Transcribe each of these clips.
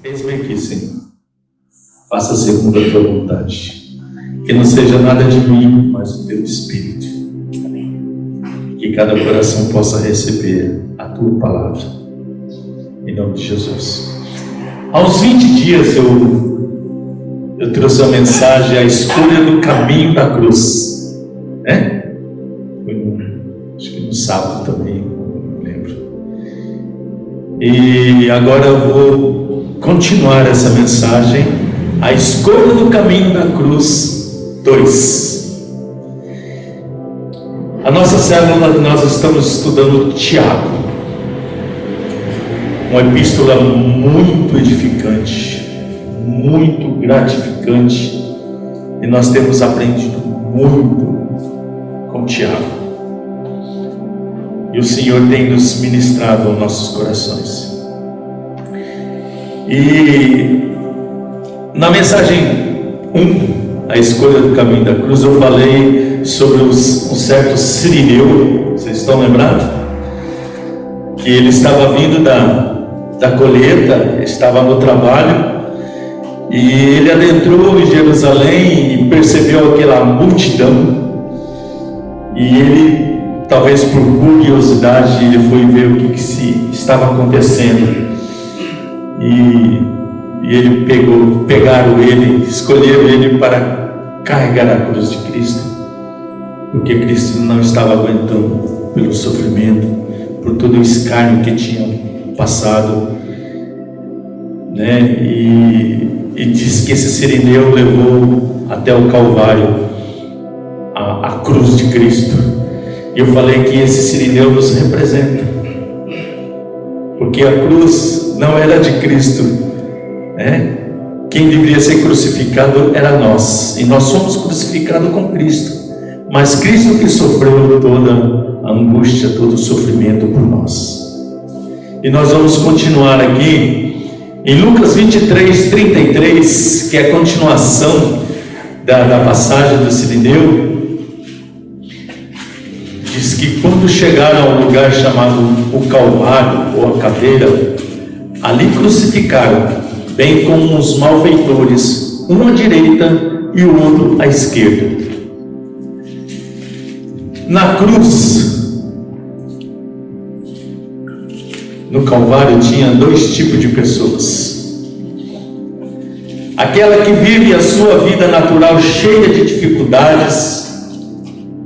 Eis-me aqui, Senhor. Faça segundo a tua vontade. Que não seja nada de mim, mas o teu Espírito. Que cada coração possa receber a tua palavra. Em nome de Jesus. Há uns 20 dias eu trouxe a mensagem, a escolha do caminho da cruz. Foi acho que no sábado também, não lembro. E agora eu vou continuar essa mensagem, a escolha do caminho da cruz 2. A nossa célula, nós estamos estudando Tiago, uma epístola muito edificante, muito gratificante, e nós temos aprendido muito com Tiago, e o Senhor tem nos ministrado aos nossos corações. E na mensagem 1, a escolha do caminho da cruz, eu falei sobre um certo Cirineu. Vocês estão lembrados? Que ele estava vindo da colheita, estava no trabalho, e ele adentrou em Jerusalém e percebeu aquela multidão, e ele, talvez por curiosidade, ele foi ver o que se estava acontecendo, e escolheram ele para carregar a cruz de Cristo, porque Cristo não estava aguentando pelo sofrimento, por todo o escárnio que tinha passado, e diz que esse Cirineu levou até o Calvário a cruz de Cristo. E eu falei que esse Cirineu nos representa, porque a cruz não era de Cristo, quem deveria ser crucificado era nós, e nós somos crucificados com Cristo, mas Cristo que sofreu toda a angústia, todo o sofrimento por nós. E nós vamos continuar aqui em Lucas 23:33, que é a continuação da passagem do Cirineu. Diz que quando chegaram a um lugar chamado o Calvário, ou a cadeira, ali crucificaram, bem como os malfeitores, um à direita e o outro à esquerda. Na cruz, no Calvário, tinha dois tipos de pessoas: aquela que vive a sua vida natural cheia de dificuldades,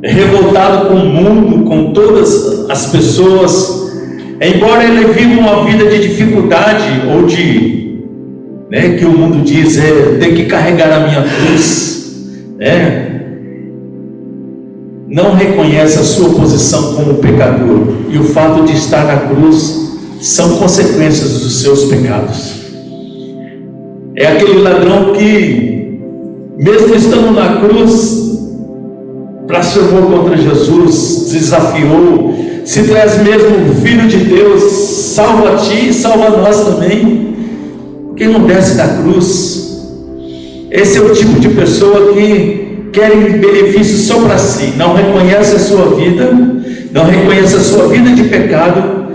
revoltado com o mundo, com todas as pessoas, embora ele viva uma vida de dificuldade, ou de que o mundo diz, tem que carregar a minha cruz, não reconhece a sua posição como pecador, e o fato de estar na cruz são consequências dos seus pecados. É aquele ladrão que, mesmo estando na cruz, blasfemou contra Jesus, desafiou: se tu és mesmo o Filho de Deus, salva a ti e salva a nós também. Quem não desce da cruz? Esse é o tipo de pessoa que quer benefício só para si, não reconhece a sua vida, não reconhece a sua vida de pecado,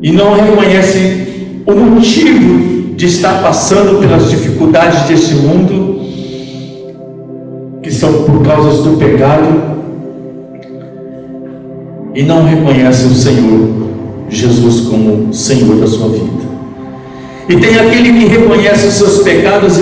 e não reconhece o motivo de estar passando pelas dificuldades deste mundo, que são por causa do pecado, e não reconhece o Senhor Jesus como Senhor da sua vida. E tem aquele que reconhece os seus pecados, e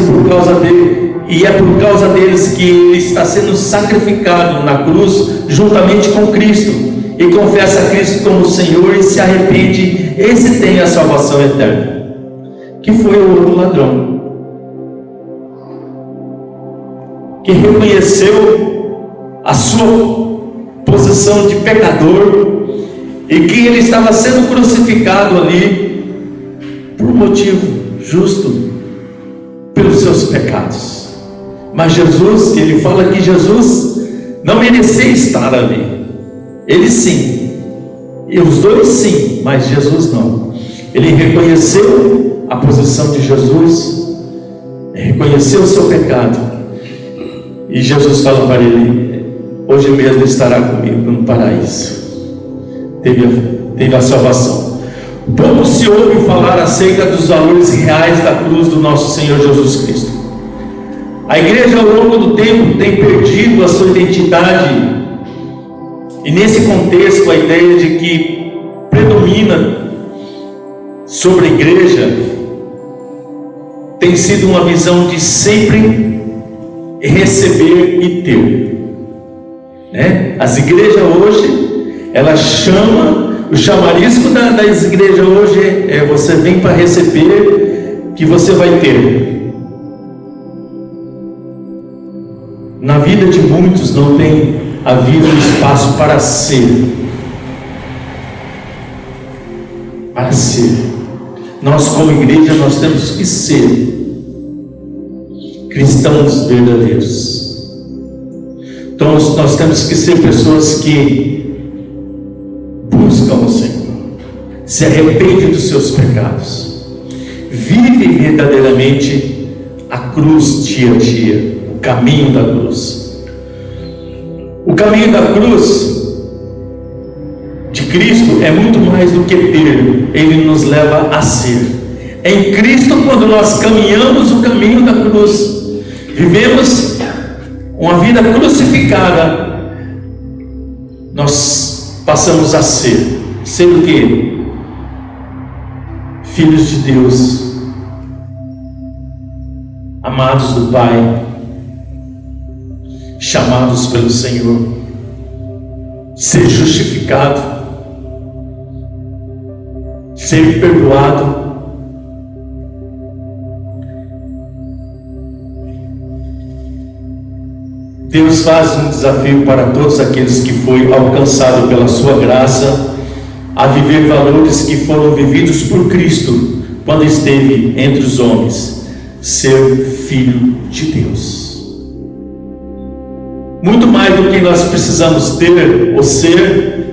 é por causa deles que ele está sendo sacrificado na cruz juntamente com Cristo, e confessa a Cristo como Senhor e se arrepende. Esse tem a salvação eterna, que foi o outro ladrão, que reconheceu a sua posição de pecador, e que ele estava sendo crucificado ali por motivo justo, pelos seus pecados. Mas Jesus, ele fala que Jesus não merecia estar ali. Ele sim, e os dois sim, mas Jesus não. Ele reconheceu a posição de Jesus, reconheceu o seu pecado, e Jesus fala para ele: hoje mesmo estará comigo no paraíso. Teve a salvação. pouco se ouve falar acerca dos valores reais da cruz do nosso Senhor Jesus Cristo. A igreja, ao longo do tempo, tem perdido a sua identidade, e nesse contexto a ideia de que predomina sobre a igreja tem sido uma visão de sempre receber e ter, né? As igrejas hoje, ela chama, o chamarisco das igrejas hoje é você vem para receber, que você vai ter. Na vida de muitos não tem havido espaço para ser. Para ser. Nós, como igreja, nós temos que ser cristãos verdadeiros. Então nós temos que ser pessoas que buscam o Senhor, se arrependem dos seus pecados, vivem verdadeiramente a cruz dia a dia, o caminho da cruz. O caminho da cruz de Cristo é muito mais do que ter, ele nos leva a ser. Em Cristo, quando nós caminhamos o caminho da cruz, vivemos uma vida crucificada, nós passamos a ser o quê? Filhos de Deus, amados do Pai, chamados pelo Senhor, ser justificado, ser perdoado. Deus faz um desafio para todos aqueles que foi alcançado pela sua graça a viver valores que foram vividos por Cristo quando esteve entre os homens, ser filho de Deus. Muito mais do que nós precisamos ter ou ser,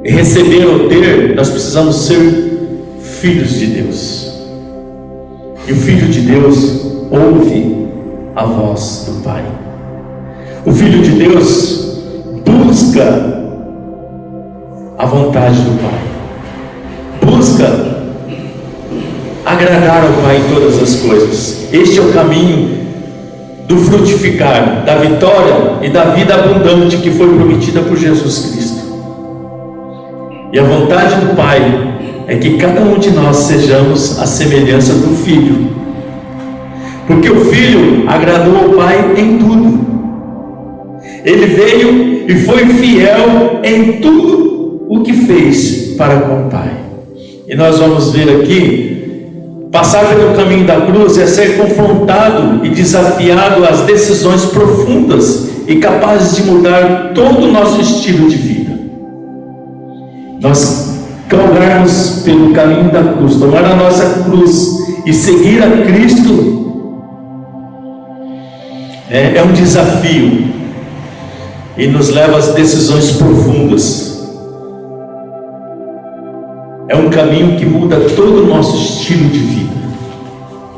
receber ou ter, nós precisamos ser filhos de Deus. E o Filho de Deus ouve a voz do Pai. O Filho de Deus busca a vontade do Pai, busca agradar ao Pai em todas as coisas. Este é o caminho do frutificar, da vitória e da vida abundante que foi prometida por Jesus Cristo. E a vontade do Pai é que cada um de nós sejamos a semelhança do Filho, porque o Filho agradou ao Pai em tudo. Ele veio e foi fiel em tudo o que fez para com o Pai. E nós vamos ver aqui, passar pelo caminho da cruz é ser confrontado e desafiado às decisões profundas e capazes de mudar todo o nosso estilo de vida. Nós caminharmos pelo caminho da cruz, tomar a nossa cruz e seguir a Cristo é um desafio e nos leva às decisões profundas. É um caminho que muda todo o nosso estilo de vida,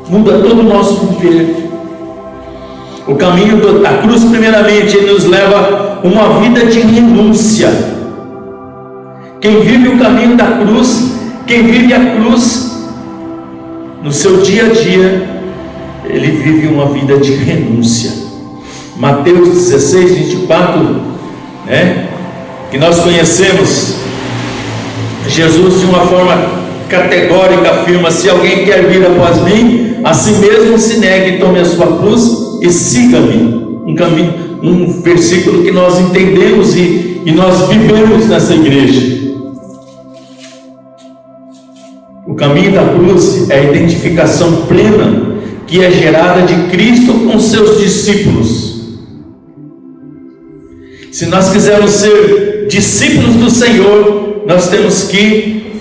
muda todo o nosso viver. O caminho da cruz, primeiramente, ele nos leva a uma vida de renúncia. Quem vive o caminho da cruz, quem vive a cruz no seu dia a dia, ele vive uma vida de renúncia. Mateus 16, 24, que nós conhecemos, Jesus de uma forma categórica afirma: se alguém quer vir após mim, a si mesmo se negue, tome a sua cruz e siga-me. Um versículo que nós entendemos e nós vivemos nessa igreja. O caminho da cruz é a identificação plena que é gerada de Cristo com seus discípulos. Se nós quisermos ser discípulos do Senhor, nós temos que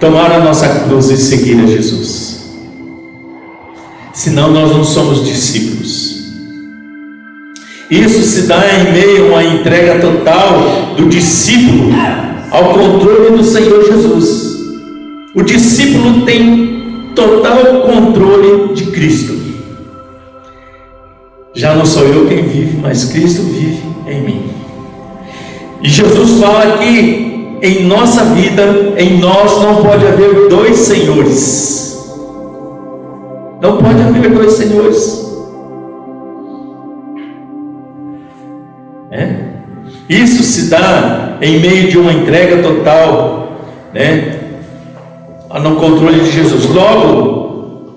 tomar a nossa cruz e seguir a Jesus. Senão nós não somos discípulos. Isso se dá em meio a uma entrega total do discípulo ao controle do Senhor Jesus. O discípulo tem total controle de Cristo. Já não sou eu quem vive, mas Cristo vive em mim. E Jesus fala que em nossa vida, em nós, não pode haver dois senhores. Não pode haver dois senhores. Isso se dá em meio de uma entrega total, no controle de Jesus. Logo,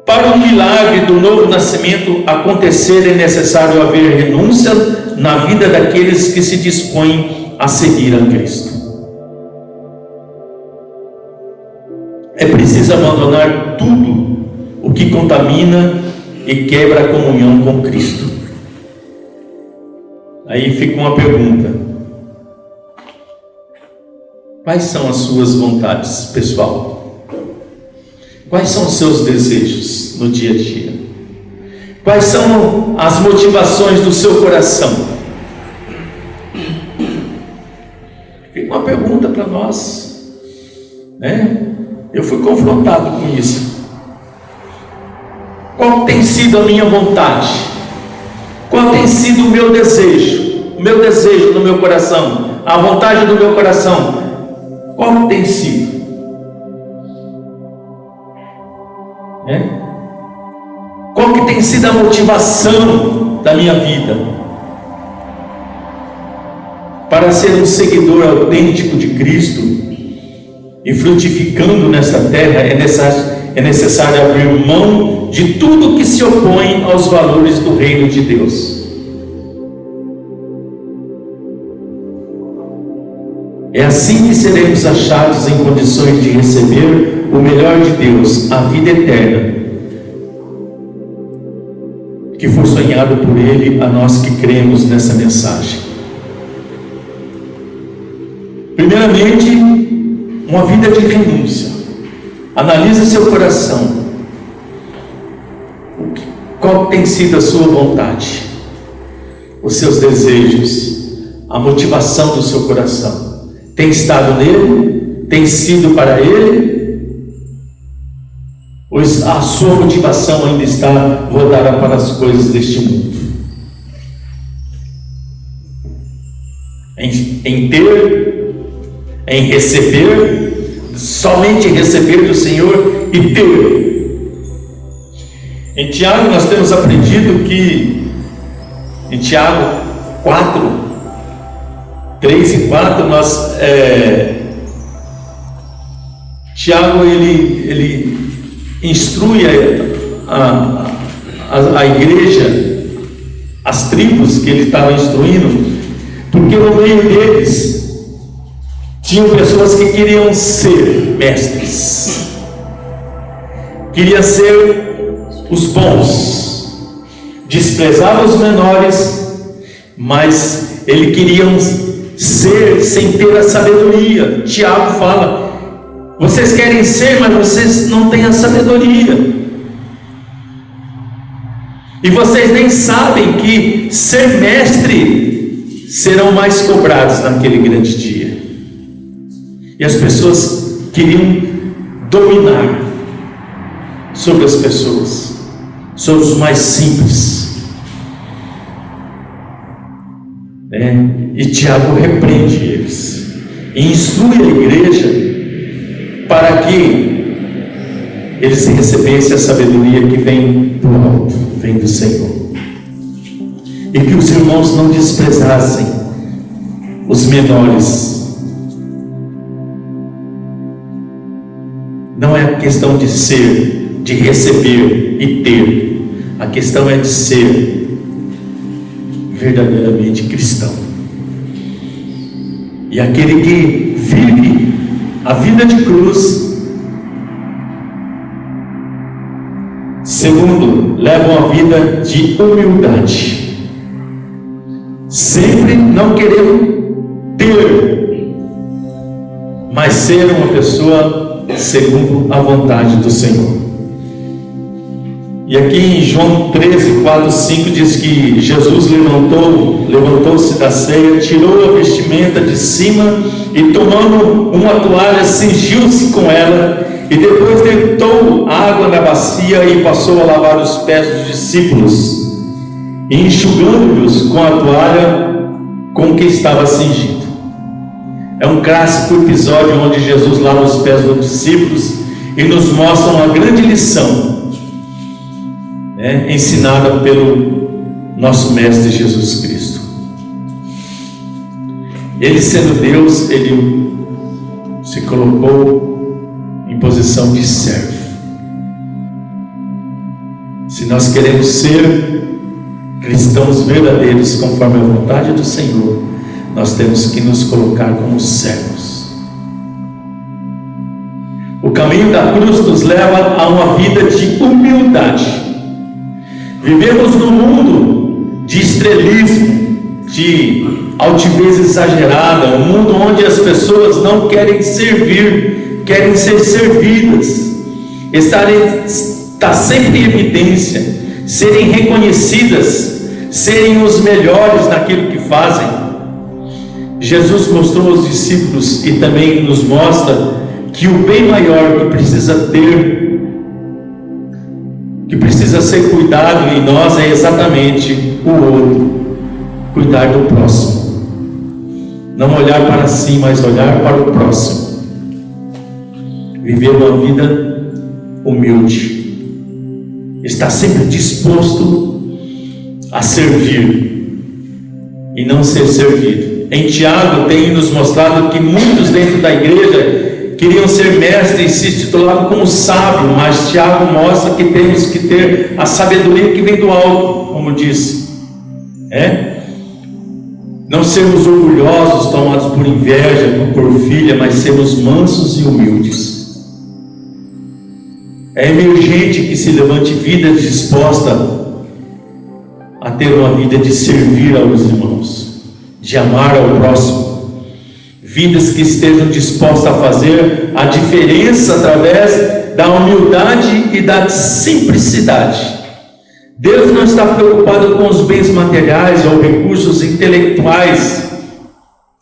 para o milagre do novo nascimento acontecer, é necessário haver renúncia na vida daqueles que se dispõem a seguir a Cristo. É preciso abandonar tudo o que contamina e quebra a comunhão com Cristo. Aí fica uma pergunta: quais são as suas vontades, pessoal? Quais são os seus desejos no dia a dia? Quais são as motivações do seu coração? Fica uma pergunta para nós, Eu fui confrontado com isso. Qual tem sido a minha vontade? Qual tem sido o meu desejo? O meu desejo no meu coração, a vontade do meu coração, qual tem sido? Qual que tem sido a motivação da minha vida? Para ser um seguidor autêntico de Cristo e frutificando nesta terra, é necessário abrir mão de tudo que se opõe aos valores do reino de Deus. É assim que seremos achados em condições de receber o melhor de Deus, a vida eterna, que foi sonhado por Ele a nós que cremos nessa mensagem. Primeiramente, uma vida de renúncia. Analise seu coração. Qual tem sido a sua vontade? Os seus desejos, a motivação do seu coração tem estado nele? Tem sido para ele? Ou a sua motivação ainda está voltada para as coisas deste mundo? Em ter, em receber, somente receber do Senhor e ter. Em Tiago nós temos aprendido que, em Tiago 4, 3 e 4, Tiago ele instrui a igreja, as tribos que ele estava instruindo, porque no meio deles tinham pessoas que queriam ser mestres, queriam ser os bons, desprezavam os menores, mas eles queriam ser sem ter a sabedoria. Tiago fala: vocês querem ser, mas vocês não têm a sabedoria, e vocês nem sabem que ser mestre serão mais cobrados naquele grande dia. E as pessoas queriam dominar sobre as pessoas, sobre os mais simples. E Tiago repreende eles e instrui a igreja para que eles recebessem a sabedoria que vem do alto, vem do Senhor, e que os irmãos não desprezassem os menores. Não é a questão de ser, de receber e ter. A questão é de ser verdadeiramente cristão. E aquele que vive a vida de cruz, segundo, leva uma vida de humildade, sempre não querendo ter, mas ser uma pessoa segundo a vontade do Senhor. E aqui em João 13, 4, 5 diz que Jesus levantou-se da ceia, tirou a vestimenta de cima e, tomando uma toalha, cingiu-se com ela, e depois deitou água na bacia e passou a lavar os pés dos discípulos, e enxugando-os com a toalha com que estava cingido. É um clássico episódio onde Jesus lava os pés dos discípulos e nos mostra uma grande lição, ensinada pelo nosso Mestre Jesus Cristo. Ele, sendo Deus, ele se colocou em posição de servo. Se nós queremos ser cristãos verdadeiros conforme a vontade do Senhor, nós temos que nos colocar como servos. O caminho da cruz nos leva a uma vida de humildade. Vivemos num mundo de estrelismo, de altivez exagerada, um mundo onde as pessoas não querem servir, querem ser servidas, está sempre em evidência, serem reconhecidas, serem os melhores naquilo que fazem. Jesus mostrou aos discípulos e também nos mostra que o bem maior que precisa ter, que precisa ser cuidado em nós, é exatamente o outro, cuidar do próximo. Não olhar para si, mas olhar para o próximo. Viver uma vida humilde. Estar sempre disposto a servir e não ser servido. Em Tiago tem nos mostrado que muitos dentro da igreja queriam ser mestres e se titulavam como sábio, mas Tiago mostra que temos que ter a sabedoria que vem do alto, como disse. Não sermos orgulhosos, tomados por inveja, por porfíria, mas sermos mansos e humildes. É emergente que se levante vidas dispostas a ter uma vida de servir aos irmãos, de amar ao próximo. Vidas que estejam dispostas a fazer a diferença através da humildade e da simplicidade. Deus não está preocupado com os bens materiais ou recursos intelectuais.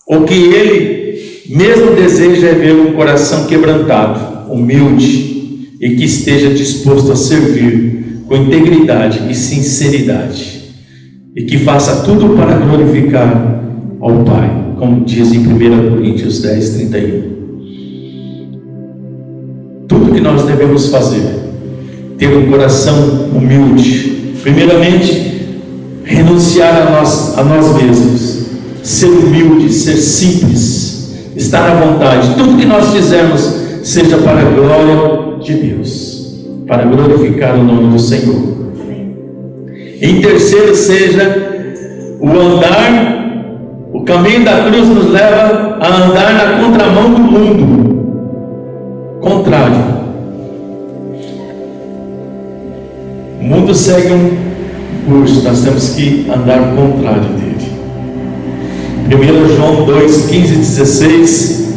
O que Ele mesmo deseja é ver um coração quebrantado, humilde, e que esteja disposto a servir com integridade e sinceridade, e que faça tudo para glorificar ao Pai, como diz em 1 Coríntios 10, 31. Tudo que nós devemos fazer, ter um coração humilde, primeiramente, renunciar a nós mesmos, ser humilde, ser simples, estar à vontade. Tudo que nós fizermos seja para a glória de Deus, para glorificar o nome do Senhor. Em terceiro, seja o caminho da cruz nos leva a andar na contramão do mundo, contrário. O mundo segue um curso, nós temos que andar contrário dele. 1 João 2, 15 e 16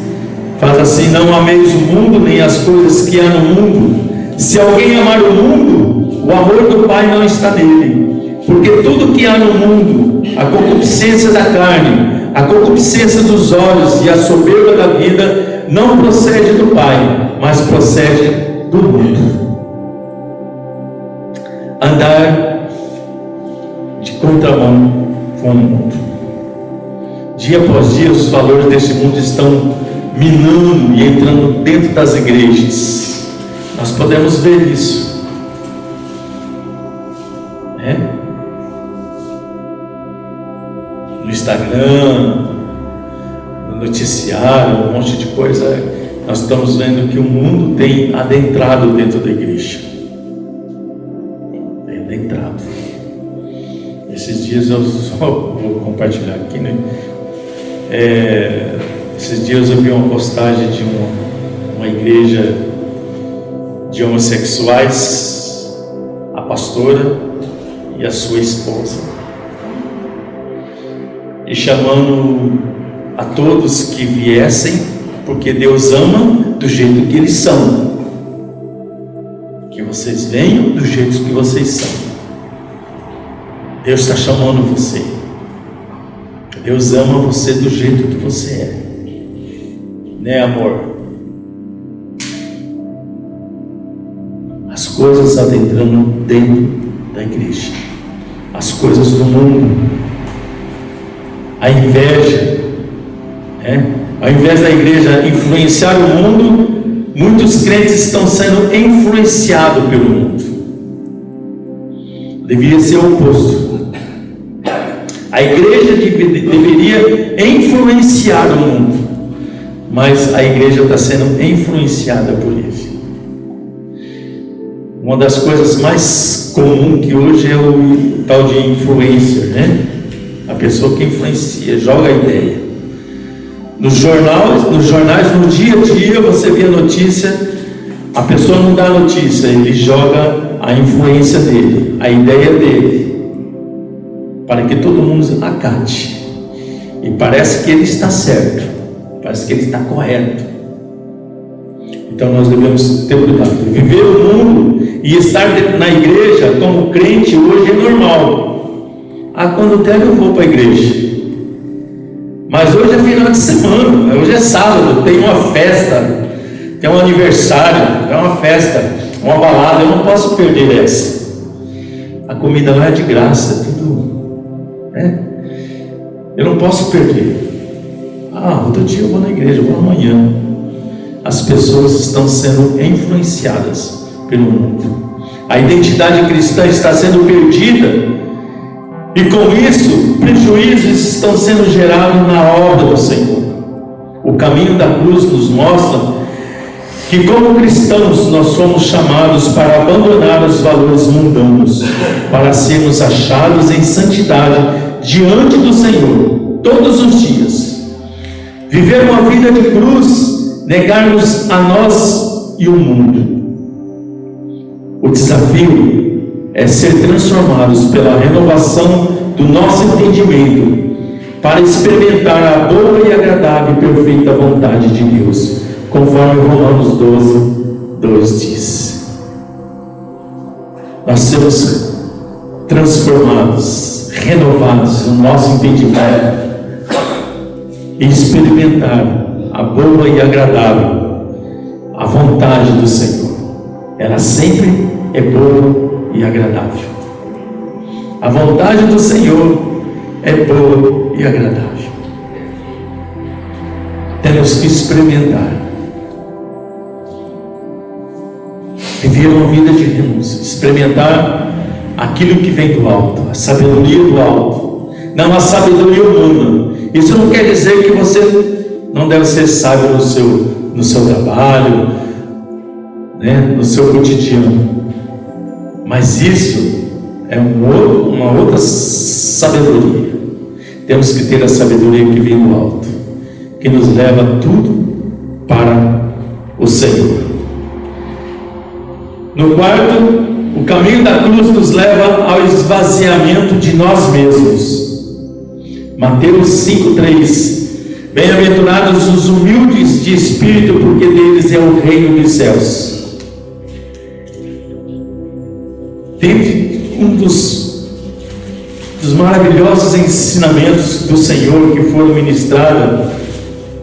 faz assim: não ameis o mundo, nem as coisas que há no mundo. Se alguém amar o mundo, o amor do Pai não está nele. Porque tudo que há no mundo, a concupiscência da carne, a concupiscência dos olhos e a soberba da vida, não procede do Pai, mas procede do mundo. Andar de contramão com o mundo. Dia após dia, os valores deste mundo estão minando e entrando dentro das igrejas. Nós podemos ver isso, no Instagram, no noticiário, um monte de coisa. Nós estamos vendo que o mundo tem adentrado dentro da igreja. Tem adentrado. Esses dias eu vou compartilhar aqui, esses dias eu vi uma postagem de uma igreja de homossexuais, a pastora e a sua esposa, e chamando a todos que viessem, porque Deus ama do jeito que eles são, que vocês venham do jeito que vocês são. Deus está chamando você. Deus ama você do jeito que você é, né, amor? As coisas adentrando dentro da igreja, as coisas do mundo, a inveja, Ao invés da igreja influenciar o mundo, muitos crentes estão sendo influenciados pelo mundo. Deveria ser o oposto. A igreja deveria influenciar o mundo, mas a igreja está sendo influenciada por ele. Uma das coisas mais comuns que hoje é o tal de influencer, né? A pessoa que influencia, joga a ideia. Nos jornais, no dia a dia, você vê a notícia, a pessoa não dá a notícia, ele joga a influência dele, a ideia dele, para que todo mundo acate. E parece que ele está certo, parece que ele está correto. Então nós devemos ter cuidado. Viver o mundo e estar na igreja como crente hoje é normal. Quando der eu vou para a igreja. Mas hoje é final de semana, hoje é sábado, tem uma festa, tem um aniversário, é uma festa, uma balada, eu não posso perder essa. A comida lá é de graça, tudo, né? Eu não posso perder. Outro dia eu vou na igreja, eu vou amanhã. As pessoas estão sendo influenciadas pelo mundo. A identidade cristã está sendo perdida. E com isso, prejuízos estão sendo gerados na obra do Senhor. O caminho da cruz nos mostra que, como cristãos, nós somos chamados para abandonar os valores mundanos, para sermos achados em santidade diante do Senhor, todos os dias. Viver uma vida de cruz, negar-nos a nós e o mundo. O desafio é ser transformados pela renovação do nosso entendimento, para experimentar a boa e agradável e perfeita vontade de Deus, conforme Romanos 12:2 diz. Nós seremos transformados, renovados no nosso entendimento e experimentar a boa e agradável, a vontade do Senhor. Ela sempre é boa e agradável. A vontade do Senhor é boa e agradável. Temos que experimentar, viver uma vida de renúncia, experimentar aquilo que vem do alto, a sabedoria do alto, não a sabedoria humana. Isso não quer dizer que você não deve ser sábio no seu trabalho, né, no seu cotidiano. Mas isso é uma outra sabedoria. Temos que ter a sabedoria que vem do alto, que nos leva tudo para o Senhor. No quarto, o caminho da cruz nos leva ao esvaziamento de nós mesmos. Mateus 5:3. Bem-aventurados os humildes de espírito, porque deles é o reino dos céus. Dentre um dos maravilhosos ensinamentos do Senhor que foram ministrados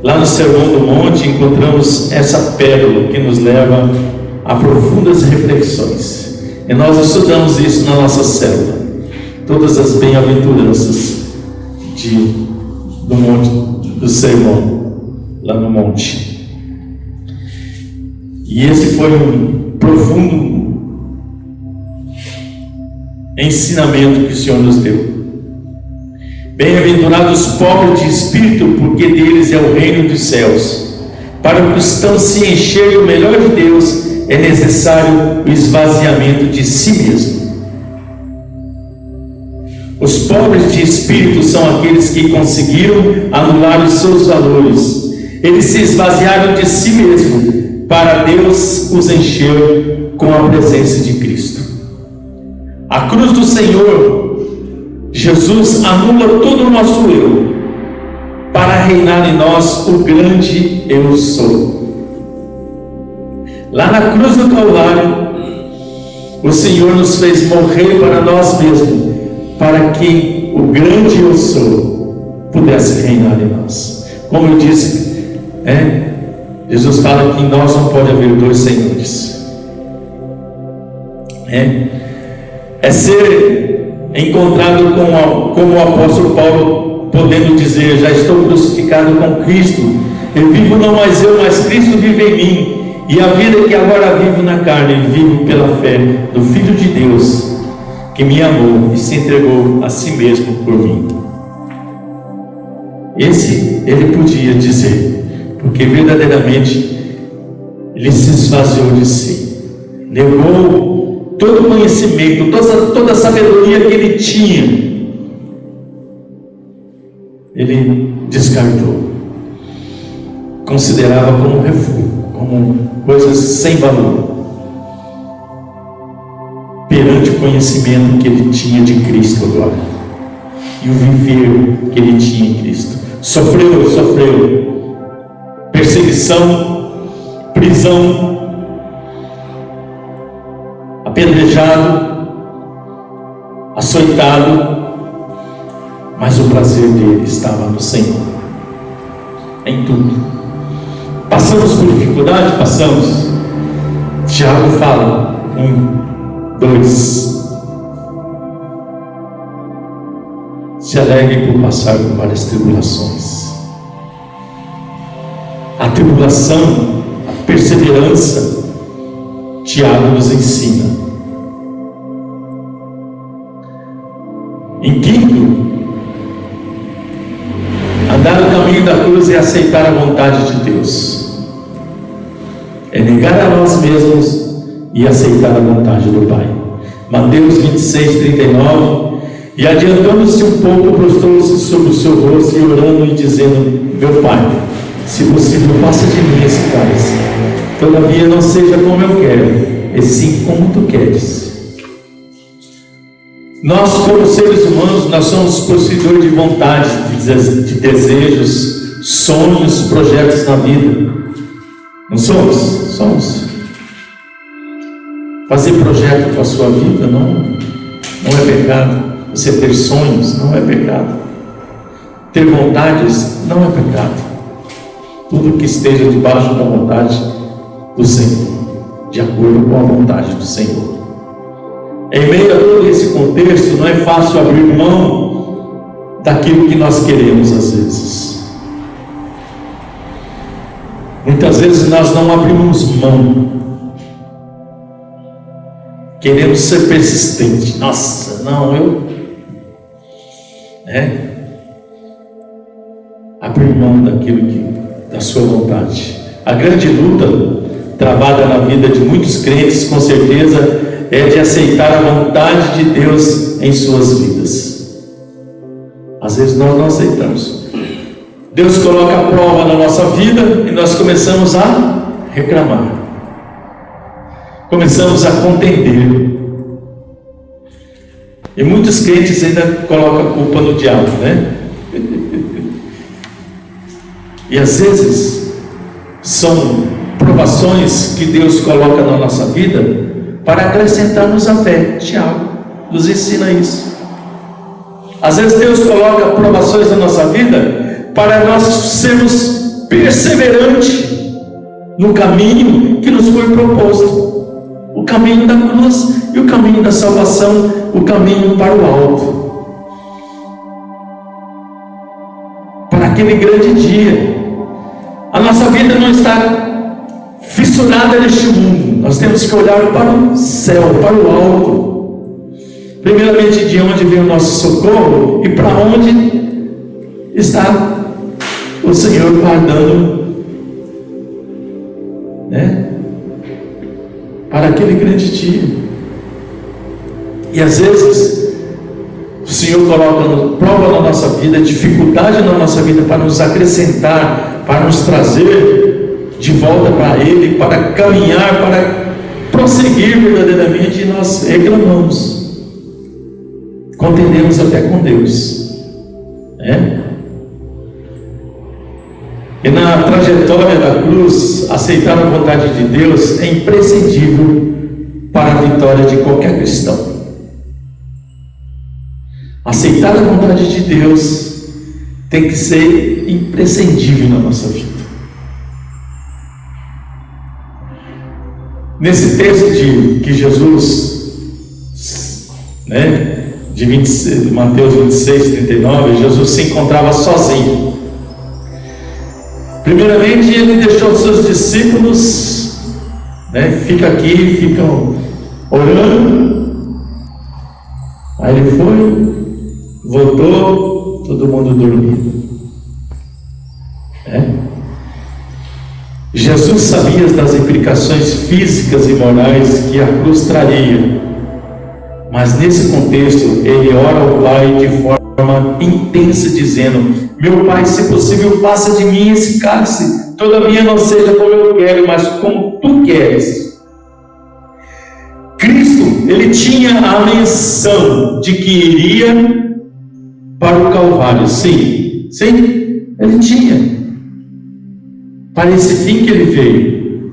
lá no Sermão do Monte, encontramos essa pérola que nos leva a profundas reflexões. E nós estudamos isso na nossa célula, todas as bem-aventuranças do monte, do sermão lá no monte. E esse foi um profundo ensinamento que o Senhor nos deu. Bem-aventurados os pobres de espírito, porque deles é o reino dos céus. Para o cristão se encher do melhor de Deus, é necessário o esvaziamento de si mesmo. Os pobres de espírito são aqueles que conseguiram anular os seus valores. Eles se esvaziaram de si mesmo, para Deus os encher com a presença de Cristo. A cruz do Senhor, Jesus anula todo o nosso eu, para reinar em nós o grande eu sou. Lá na cruz do Calvário, o Senhor nos fez morrer para nós mesmos, para que o grande eu sou pudesse reinar em nós. Como eu disse, Jesus fala que em nós não pode haver dois senhores. É ser encontrado como o apóstolo Paulo, podendo dizer: já estou crucificado com Cristo, Eu vivo não mais eu, mas Cristo vive em mim. E a vida que agora vivo na carne, vivo pela fé do Filho de Deus, que me amou e se entregou a si mesmo por mim. Esse ele podia dizer, porque verdadeiramente ele se esvaziou de si, negou todo o conhecimento, toda a sabedoria que ele tinha, ele descartou, considerava como refúgio, como coisas sem valor, perante o conhecimento que ele tinha de Cristo agora, e o viver que ele tinha em Cristo. Sofreu perseguição, prisão, apedrejado, açoitado, mas o prazer dele estava no Senhor, em tudo. Passamos por dificuldade? Passamos. Tiago fala, 1, 2. Se alegre por passar por várias tribulações. A tribulação, a perseverança, Tiago nos ensina. Em quinto, andar no caminho da cruz é aceitar a vontade de Deus, é negar a nós mesmos e aceitar a vontade do Pai. Mateus 26, 39. E adiantando-se um pouco, prostou-se sobre o seu rosto e orando e dizendo: meu Pai, se possível, passa de mim esse cálice, todavia não seja como eu quero, e sim como tu queres. Nós, como seres humanos, nós somos possuidores de vontades, de desejos, sonhos, projetos na vida. Não somos? Somos. Fazer projeto para a sua vida não é pecado. Você ter sonhos não é pecado. Ter vontades não é pecado. Tudo que esteja debaixo da vontade do Senhor, de acordo com a vontade do Senhor. Em meio a todo esse contexto, não é fácil abrir mão daquilo que nós queremos às vezes. Muitas vezes nós não abrimos mão. Queremos ser persistente. Nossa, não, abrir mão daquilo da sua vontade. A grande luta travada na vida de muitos crentes, com certeza, é de aceitar a vontade de Deus em suas vidas. Às vezes nós não aceitamos. Deus coloca a prova na nossa vida e nós começamos a reclamar, começamos a contender. E muitos crentes ainda colocam a culpa no diabo, né? E às vezes são provações que Deus coloca na nossa vida para acrescentarmos a fé. Tiago nos ensina isso. Às vezes Deus coloca provações na nossa vida para nós sermos perseverantes no caminho que nos foi proposto. O caminho da cruz e o caminho da salvação, o caminho para o alto, para aquele grande dia. A nossa vida não está fissurada neste mundo. Nós temos que olhar para o céu, para o alto. Primeiramente, de onde vem o nosso socorro e para onde está o Senhor guardando, para aquele grande dia. E às vezes o Senhor coloca prova na nossa vida, dificuldade na nossa vida, para nos acrescentar, para nos trazer de volta para Ele, para caminhar, para prosseguir verdadeiramente. E nós reclamamos, contendemos até com Deus, E na trajetória da cruz, aceitar a vontade de Deus é imprescindível para a vitória de qualquer cristão. Aceitar a vontade de Deus tem que ser imprescindível na nossa vida. Nesse texto que Jesus, de Mateus 26, 39, Jesus se encontrava sozinho. Primeiramente, ele deixou os seus discípulos, fica aqui, ficam orando. Aí ele foi, voltou, todo mundo dormindo. Jesus sabia das implicações físicas e morais que a cruz traria, mas nesse contexto ele ora ao Pai de forma intensa, dizendo: meu Pai, se possível, passa de mim esse cálice, todavia não seja como eu quero, mas como tu queres. Cristo, ele tinha a menção de que iria para o Calvário. Sim, ele tinha. Para esse fim que ele veio.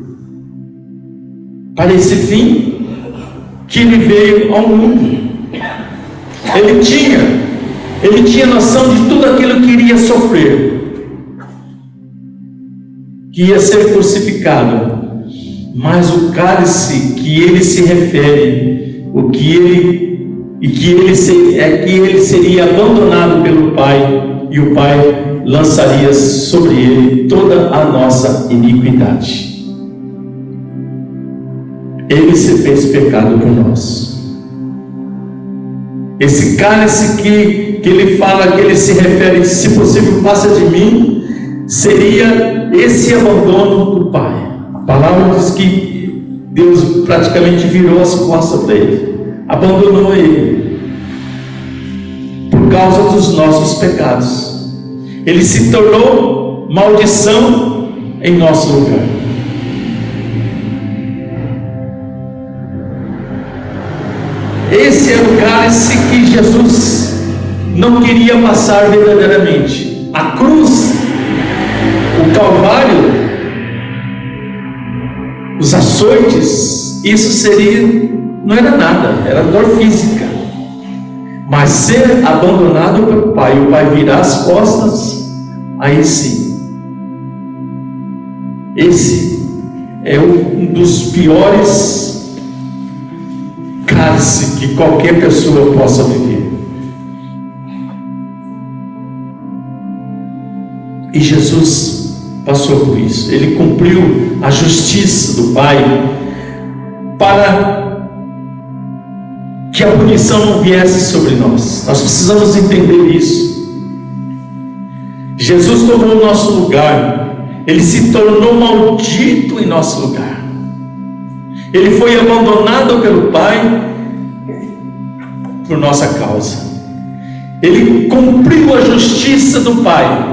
Para esse fim que ele veio ao mundo. Ele tinha noção de tudo aquilo que iria sofrer, que ia ser crucificado. Mas o cálice que ele se refere, que ele seria abandonado pelo Pai, e o Pai lançaria sobre ele toda a nossa iniquidade. Ele se fez pecado por nós. Esse cálice que ele fala, que ele se refere, se possível, passa de mim, seria esse abandono do Pai. A palavra diz que Deus praticamente virou as costas para ele, abandonou ele, por causa dos nossos pecados. Ele se tornou maldição em nosso lugar. Esse era o cálice que Jesus não queria passar verdadeiramente. A cruz, o Calvário, os açoites, isso não era nada, era dor física. Mas ser abandonado pelo Pai, o Pai virar as costas, aí sim. Esse é um dos piores cálices que qualquer pessoa possa viver. E Jesus passou por isso. Ele cumpriu a justiça do Pai para que a punição não viesse sobre nós. Nós precisamos entender isso. Jesus tomou o nosso lugar. Ele se tornou maldito em nosso lugar. Ele foi abandonado pelo Pai por nossa causa. Ele cumpriu a justiça do Pai.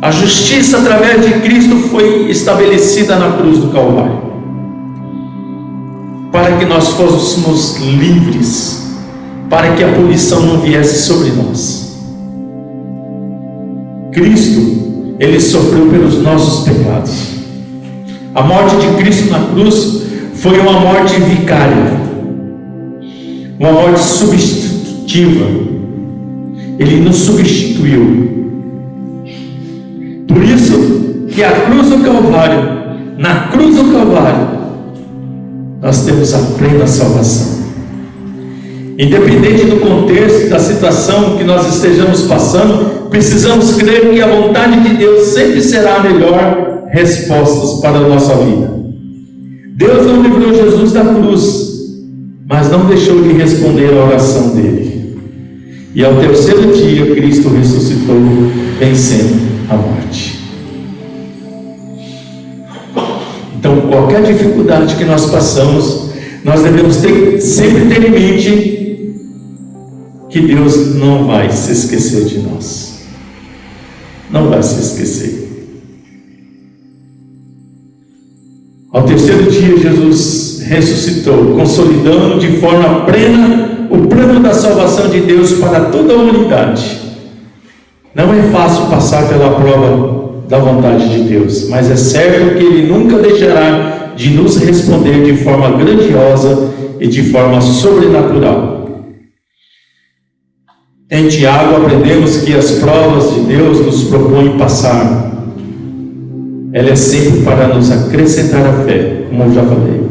A justiça através de Cristo foi estabelecida na cruz do Calvário, para que nós fôssemos livres, para que a punição não viesse sobre nós. Cristo, ele sofreu pelos nossos pecados. A morte de Cristo na cruz foi uma morte vicária, uma morte substitutiva. Ele nos substituiu. Por isso que a cruz do Calvário, na cruz do Calvário, nós temos a plena salvação. Independente do contexto, da situação que nós estejamos passando, precisamos crer que a vontade de Deus sempre será a melhor resposta para a nossa vida. Deus não livrou Jesus da cruz, mas não deixou de responder à oração dele. E ao terceiro dia, Cristo ressuscitou, vencendo a morte. Então, qualquer dificuldade que nós passamos, nós devemos sempre ter em mente que Deus não vai se esquecer de nós. Não vai se esquecer. Ao terceiro dia, Jesus ressuscitou, consolidando de forma plena o plano da salvação de Deus para toda a humanidade. Não é fácil passar pela prova da vontade de Deus, mas é certo que Ele nunca deixará de nos responder de forma grandiosa e de forma sobrenatural. Em Tiago aprendemos que as provas de Deus nos propõem passar. Ela é sempre para nos acrescentar a fé, como eu já falei,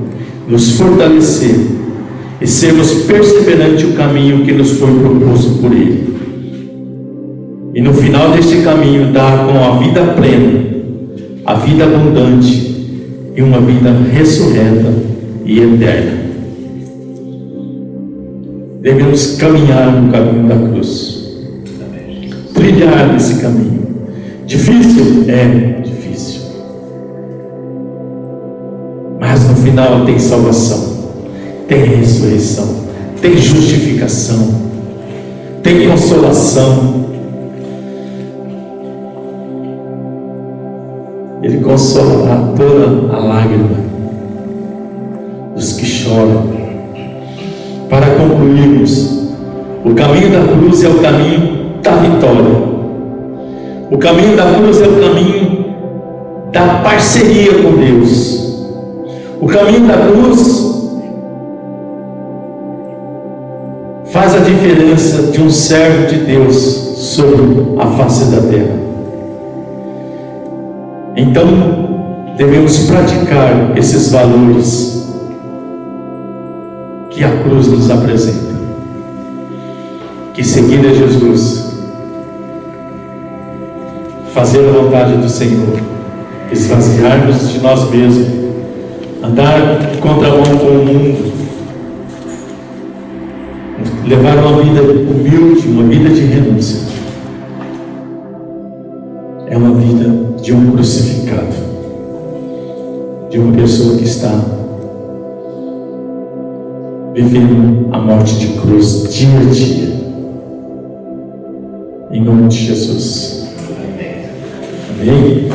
nos fortalecer e sermos perseverantes no caminho que nos foi proposto por Ele. e no final deste caminho dar com a vida plena, a vida abundante e uma vida ressurreta e eterna. Devemos caminhar no caminho da cruz, trilhar nesse caminho. Difícil? É difícil, mas no final tem salvação, tem ressurreição, tem justificação, tem consolação. Ele consolará toda a lágrima dos que choram. Para concluirmos, o caminho da cruz é o caminho da vitória. O caminho da cruz é o caminho da parceria com Deus. O caminho da cruz faz a diferença de um servo de Deus sobre a face da terra. Então, devemos praticar esses valores que a cruz nos apresenta. Que seguir a Jesus, fazer a vontade do Senhor, esvaziar-nos de nós mesmos, andar contramão com o mundo, levar uma vida humilde, uma vida de renúncia, é uma vida de um crucificado, de uma pessoa que está vivendo a morte de cruz dia a dia, em nome de Jesus. Amém?